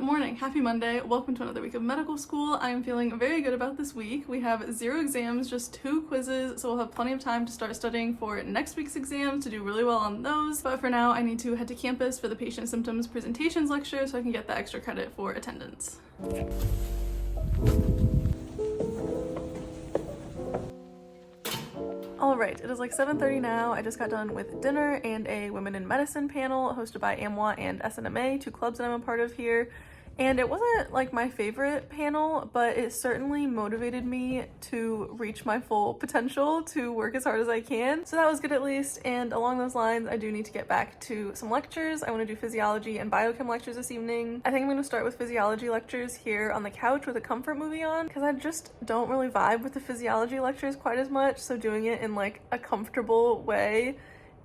Good morning, happy Monday, welcome to another week of medical school. I am feeling very good about this week. We have 0 exams, just 2 quizzes, so we'll have plenty of time to start studying for next week's exams to do really well on those. But for now, I need to head to campus for the patient symptoms presentations lecture so I can get the extra credit for attendance. Alright, it is like 7:30 now. I just got done with dinner and a Women in Medicine panel hosted by AMWA and SNMA, 2 clubs that I'm a part of here. And it wasn't like my favorite panel, but it certainly motivated me to reach my full potential, to work as hard as I can. So that was good at least. And along those lines, I do need to get back to some lectures. I want to do physiology and biochem lectures this evening. I think I'm going to start with physiology lectures here on the couch with a comfort movie on, because I just don't really vibe with the physiology lectures quite as much. So doing it in like a comfortable way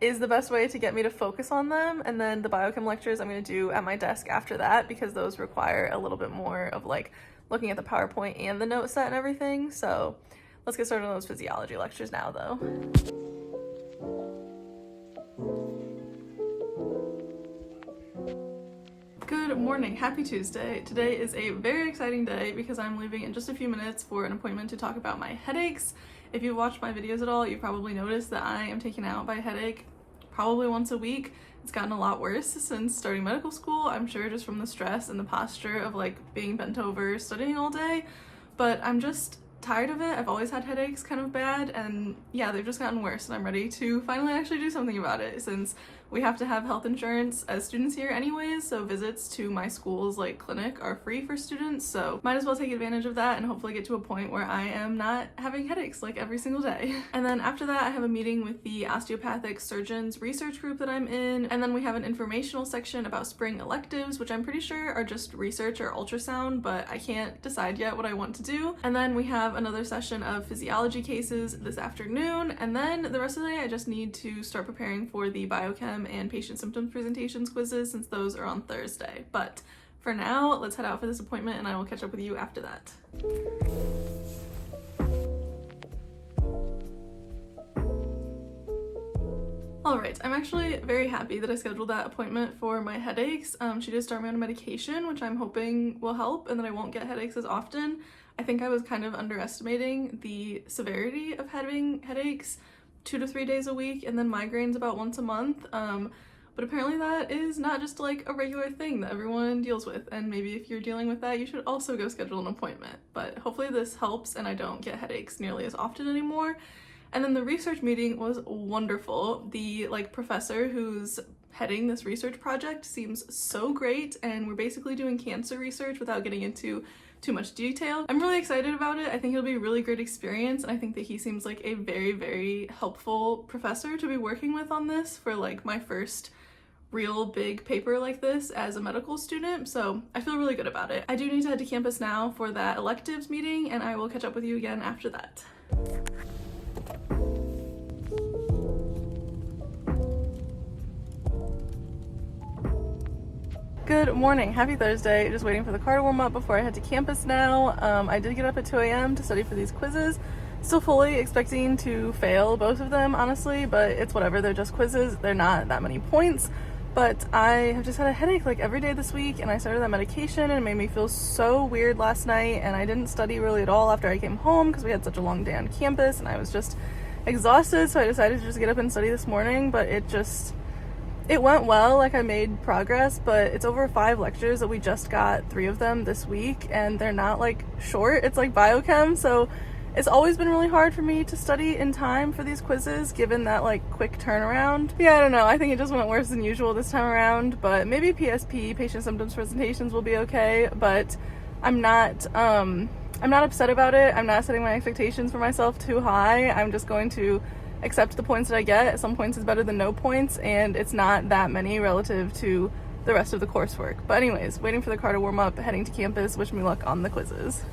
is the best way to get me to focus on them. And then the biochem lectures I'm going to do at my desk after that, because those require a little bit more of like looking at the PowerPoint and the note set and everything. So let's get started on those physiology lectures now though. Good morning, happy Tuesday. Today is a very exciting day because I'm leaving in just a few minutes for an appointment to talk about my headaches. If you've watched my videos at all, you probably noticed that I am taken out by a headache probably once a week. It's gotten a lot worse since starting medical school, I'm sure just from the stress and the posture of like being bent over studying all day, but I'm just tired of it. I've always had headaches kind of bad, and yeah, they've just gotten worse, and I'm ready to finally actually do something about it since we have to have health insurance as students here anyways, so visits to my school's like clinic are free for students, so might as well take advantage of that and hopefully get to a point where I am not having headaches like every single day. And then after that I have a meeting with the osteopathic surgeons research group that I'm in, and then we have an informational section about spring electives, which I'm pretty sure are just research or ultrasound, but I can't decide yet what I want to do. And then we have another session of physiology cases this afternoon, and then the rest of the day I just need to start preparing for the biochem and patient symptoms presentations quizzes since those are on Thursday. But for now, let's head out for this appointment and I will catch up with you after that. Alright, I'm actually very happy that I scheduled that appointment for my headaches. She did start me on a medication, which I'm hoping will help and that I won't get headaches as often. I think I was kind of underestimating the severity of having headaches 2 to 3 days a week and then migraines about once a month. But apparently that is not just like a regular thing that everyone deals with, and maybe if you're dealing with that you should also go schedule an appointment. But hopefully this helps and I don't get headaches nearly as often anymore. And then the research meeting was wonderful. The professor who's heading this research project seems so great, and we're basically doing cancer research without getting into too much detail. I'm really excited about it. I think it'll be a really great experience, and I think that he seems like a very, very helpful professor to be working with on this for like my first real big paper like this as a medical student, so I feel really good about it. I do need to head to campus now for that electives meeting, and I will catch up with you again after that. Good morning, happy Thursday. Just waiting for the car to warm up before I head to campus now. I did get up at 2 a.m. to study for these quizzes. Still fully expecting to fail both of them, honestly, but it's whatever. They're just quizzes. They're not that many points. But I have just had a headache like every day this week, and I started that medication and it made me feel so weird last night, and I didn't study really at all after I came home because we had such a long day on campus and I was just exhausted, so I decided to just get up and study this morning. But it went well, like I made progress, but it's over 5 lectures that we just got 3 of them this week, and they're not like short, it's like biochem, so it's always been really hard for me to study in time for these quizzes given that like quick turnaround. Yeah, I don't know, I think it just went worse than usual this time around, but maybe PSP, patient symptoms presentations, will be okay. But I'm not upset about it. I'm not setting my expectations for myself too high. I'm just going to accept the points that I get. Some points is better than no points, and it's not that many relative to the rest of the coursework. But anyways, waiting for the car to warm up, heading to campus. Wish me luck on the quizzes.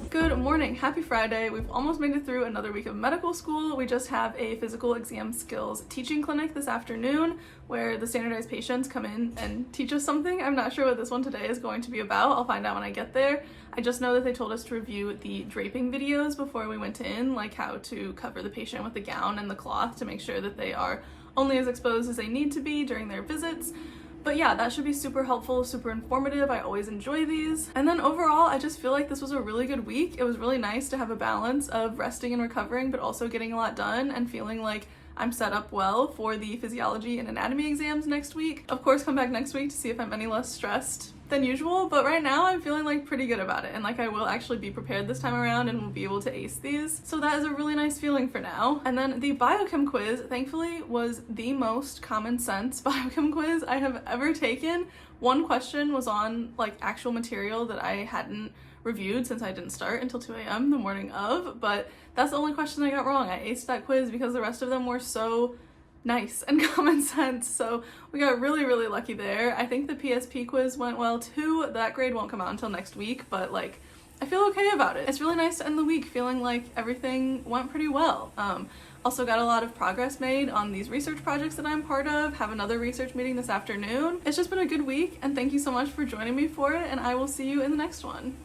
Good morning, happy Friday. We've almost made it through another week of medical school. We just have a physical exam skills teaching clinic this afternoon where the standardized patients come in and teach us something. I'm not sure what this one today is going to be about. I'll find out when I get there. I just know that they told us to review the draping videos before we went in, like how to cover the patient with the gown and the cloth to make sure that they are only as exposed as they need to be during their visits. But yeah, that should be super helpful, super informative. I always enjoy these. And then overall, I just feel like this was a really good week. It was really nice to have a balance of resting and recovering, but also getting a lot done and feeling like I'm set up well for the physiology and anatomy exams next week. Of course, come back next week to see if I'm any less stressed than usual, but right now I'm feeling like pretty good about it and like I will actually be prepared this time around and will be able to ace these. So that is a really nice feeling for now. And then the biochem quiz, thankfully, was the most common sense biochem quiz I have ever taken. One question was on like actual material that I hadn't reviewed since I didn't start until 2 a.m. the morning of, but that's the only question I got wrong. I aced that quiz because the rest of them were so nice and common sense, so we got really, really lucky there. I think the PSP quiz went well too. That grade won't come out until next week, but like I feel okay about it. It's really nice to end the week feeling like everything went pretty well. Also got a lot of progress made on these research projects that I'm part of, have another research meeting this afternoon. It's just been a good week, and thank you so much for joining me for it, and I will see you in the next one.